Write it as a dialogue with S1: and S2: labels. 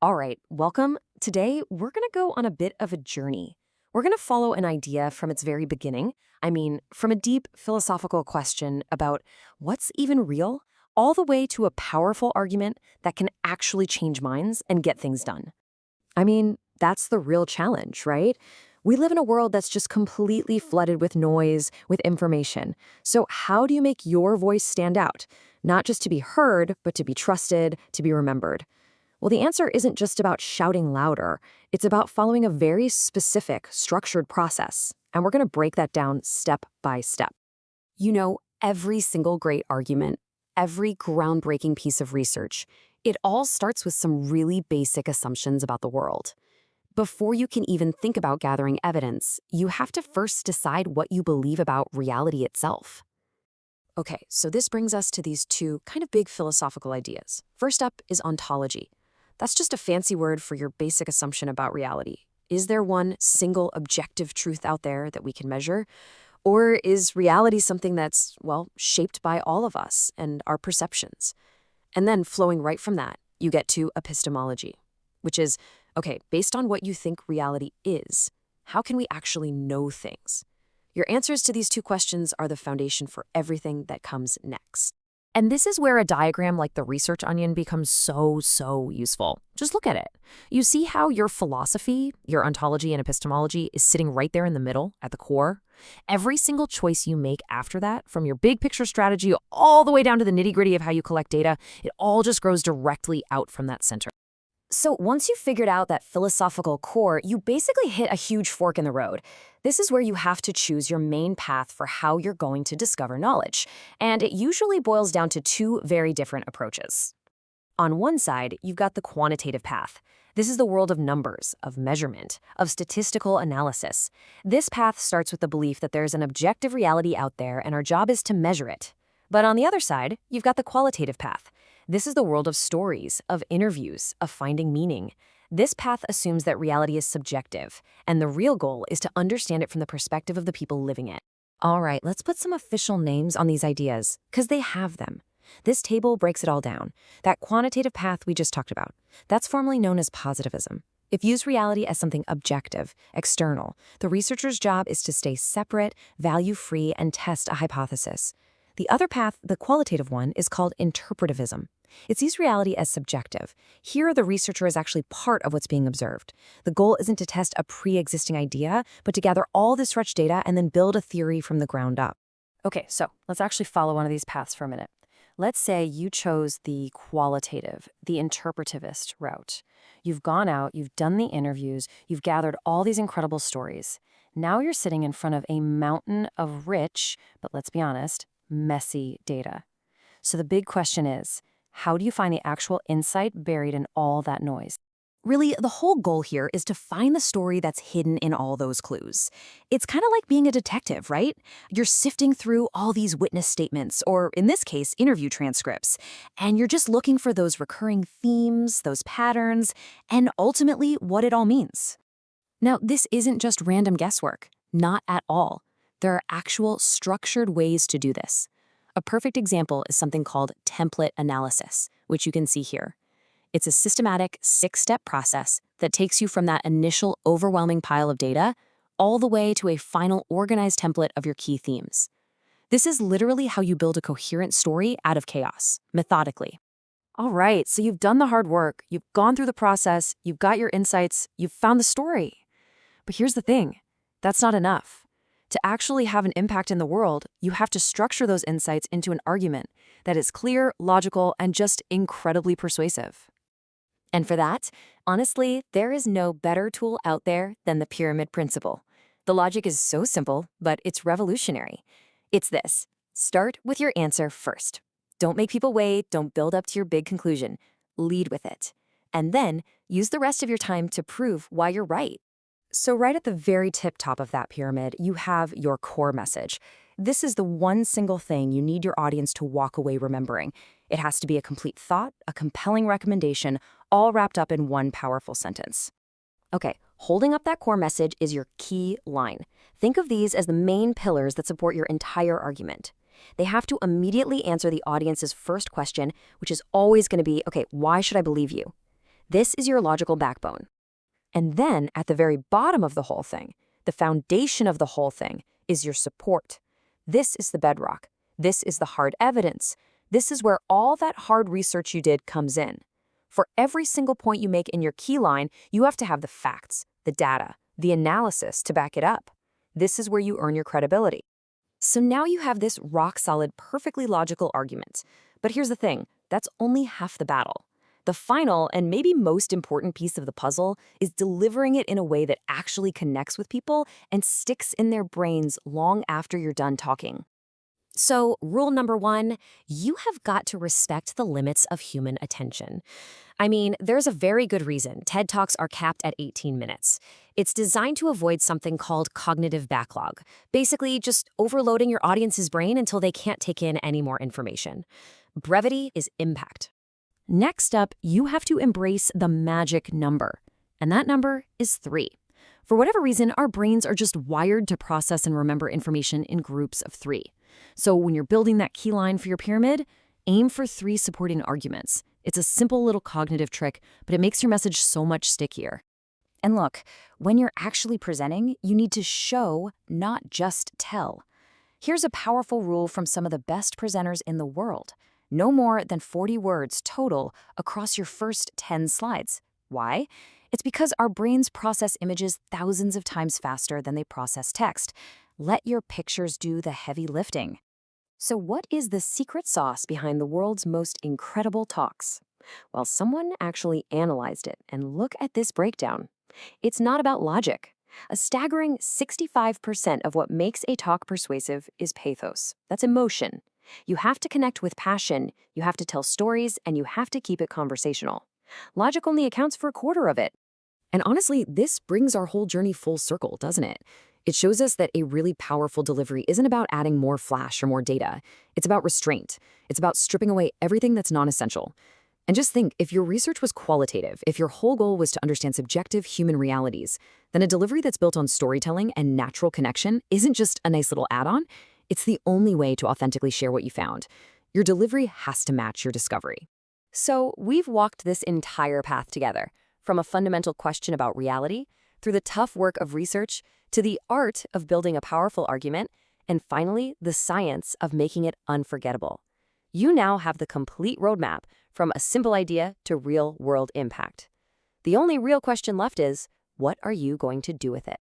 S1: All right, welcome. Today, we're going to go on a bit of a journey. We're going to follow an idea from its very beginning. From a deep philosophical question about what's even real, all the way to a powerful argument that can actually change minds and get things done. That's the real challenge, right? We live in a world that's just completely flooded with noise, with information. So, how do you make your voice stand out? Not just to be heard, but to be trusted, to be remembered. Well, the answer isn't just about shouting louder. It's about following a very specific, structured process. And we're going to break that down step by step. Every single great argument, every groundbreaking piece of research, it all starts with some really basic assumptions about the world. Before you can even think about gathering evidence, you have to first decide what you believe about reality itself. Okay, so this brings us to these two kind of big philosophical ideas. First up is ontology. That's just a fancy word for your basic assumption about reality. Is there one single objective truth out there that we can measure? Or is reality something that's, well, shaped by all of us and our perceptions? And then flowing right from that, you get to epistemology, which is, okay, based on what you think reality is, how can we actually know things? Your answers to these two questions are the foundation for everything that comes next. And this is where a diagram like the research onion becomes so useful. Just look at it. You see how your philosophy, your ontology and epistemology is sitting right there in the middle, at the core? Every single choice you make after that, from your big picture strategy all the way down to the nitty-gritty of how you collect data, it all just grows directly out from that center. So once you've figured out that philosophical core, you basically hit a huge fork in the road. This is where you have to choose your main path for how you're going to discover knowledge. And it usually boils down to two very different approaches. On one side, you've got the quantitative path. This is the world of numbers, of measurement, of statistical analysis. This path starts with the belief that there's an objective reality out there and our job is to measure it. But on the other side, you've got the qualitative path. This is the world of stories, of interviews, of finding meaning. This path assumes that reality is subjective, and the real goal is to understand it from the perspective of the people living it. All right, let's put some official names on these ideas, because they have them. This table breaks it all down. That quantitative path we just talked about, that's formally known as positivism. It views reality as something objective, external. The researcher's job is to stay separate, value-free, and test a hypothesis. The other path, the qualitative one, is called interpretivism. It sees reality as subjective. Here, the researcher is actually part of what's being observed. The goal isn't to test a pre-existing idea, but to gather all this rich data and then build a theory from the ground up. Okay, so let's actually follow one of these paths for a minute. Let's say you chose the qualitative, the interpretivist route. You've gone out, you've done the interviews, you've gathered all these incredible stories. Now you're sitting in front of a mountain of rich, but let's be honest, messy data. So the big question is, how do you find the actual insight buried in all that noise? Really, the whole goal here is to find the story that's hidden in all those clues. It's kind of like being a detective, right? You're sifting through all these witness statements, or in this case, interview transcripts, and you're just looking for those recurring themes, those patterns, and ultimately what it all means. Now, this isn't just random guesswork. Not at all. There are actual structured ways to do this. A perfect example is something called template analysis, which you can see here. It's a systematic 6-step process that takes you from that initial overwhelming pile of data all the way to a final organized template of your key themes. This is literally how you build a coherent story out of chaos, methodically. All right, so you've done the hard work, you've gone through the process, you've got your insights, you've found the story. But here's the thing, that's not enough. To actually have an impact in the world, you have to structure those insights into an argument that is clear, logical, and just incredibly persuasive. And for that, honestly, there is no better tool out there than the pyramid principle. The logic is so simple, but it's revolutionary. It's this: start with your answer first. Don't make people wait, don't build up to your big conclusion. Lead with it. And then use the rest of your time to prove why you're right. So right at the very top of that pyramid, you have your core message. This is the one single thing you need your audience to walk away remembering. It has to be a complete thought, a compelling recommendation, all wrapped up in one powerful sentence. Okay, holding up that core message is your key line. Think of these as the main pillars that support your entire argument. They have to immediately answer the audience's first question, which is always going to be, okay, why should I believe you? This is your logical backbone. And then at the very bottom of the whole thing, the foundation of the whole thing, is your support. This is the bedrock. This is the hard evidence. This is where all that hard research you did comes in. For every single point you make in your key line, you have to have the facts, the data, the analysis to back it up. This is where you earn your credibility. So now you have this rock-solid, perfectly logical argument. But here's the thing, that's only half the battle. The final and maybe most important piece of the puzzle is delivering it in a way that actually connects with people and sticks in their brains long after you're done talking. So, rule number 1, you have got to respect the limits of human attention. I mean, there's a very good reason TED Talks are capped at 18 minutes. It's designed to avoid something called cognitive backlog, basically just overloading your audience's brain until they can't take in any more information. Brevity is impact. Next up, you have to embrace the magic number, and that number is 3. For whatever reason, our brains are just wired to process and remember information in groups of 3. So when you're building that key line for your pyramid, aim for 3 supporting arguments. It's a simple little cognitive trick, but it makes your message so much stickier. And look, when you're actually presenting, you need to show, not just tell. Here's a powerful rule from some of the best presenters in the world. No more than 40 words total across your first 10 slides. Why? It's because our brains process images thousands of times faster than they process text. Let your pictures do the heavy lifting. So what is the secret sauce behind the world's most incredible talks? Well, someone actually analyzed it, and look at this breakdown. It's not about logic. A staggering 65% of what makes a talk persuasive is pathos. That's emotion. You have to connect with passion, you have to tell stories, and you have to keep it conversational. Logic only accounts for a quarter of it. And honestly, this brings our whole journey full circle, doesn't it? It shows us that a really powerful delivery isn't about adding more flash or more data. It's about restraint. It's about stripping away everything that's non-essential. And just think, if your research was qualitative, if your whole goal was to understand subjective human realities, then a delivery that's built on storytelling and natural connection isn't just a nice little add-on. It's the only way to authentically share what you found. Your delivery has to match your discovery. So we've walked this entire path together, from a fundamental question about reality, through the tough work of research, to the art of building a powerful argument, and finally, the science of making it unforgettable. You now have the complete roadmap from a simple idea to real-world impact. The only real question left is, what are you going to do with it?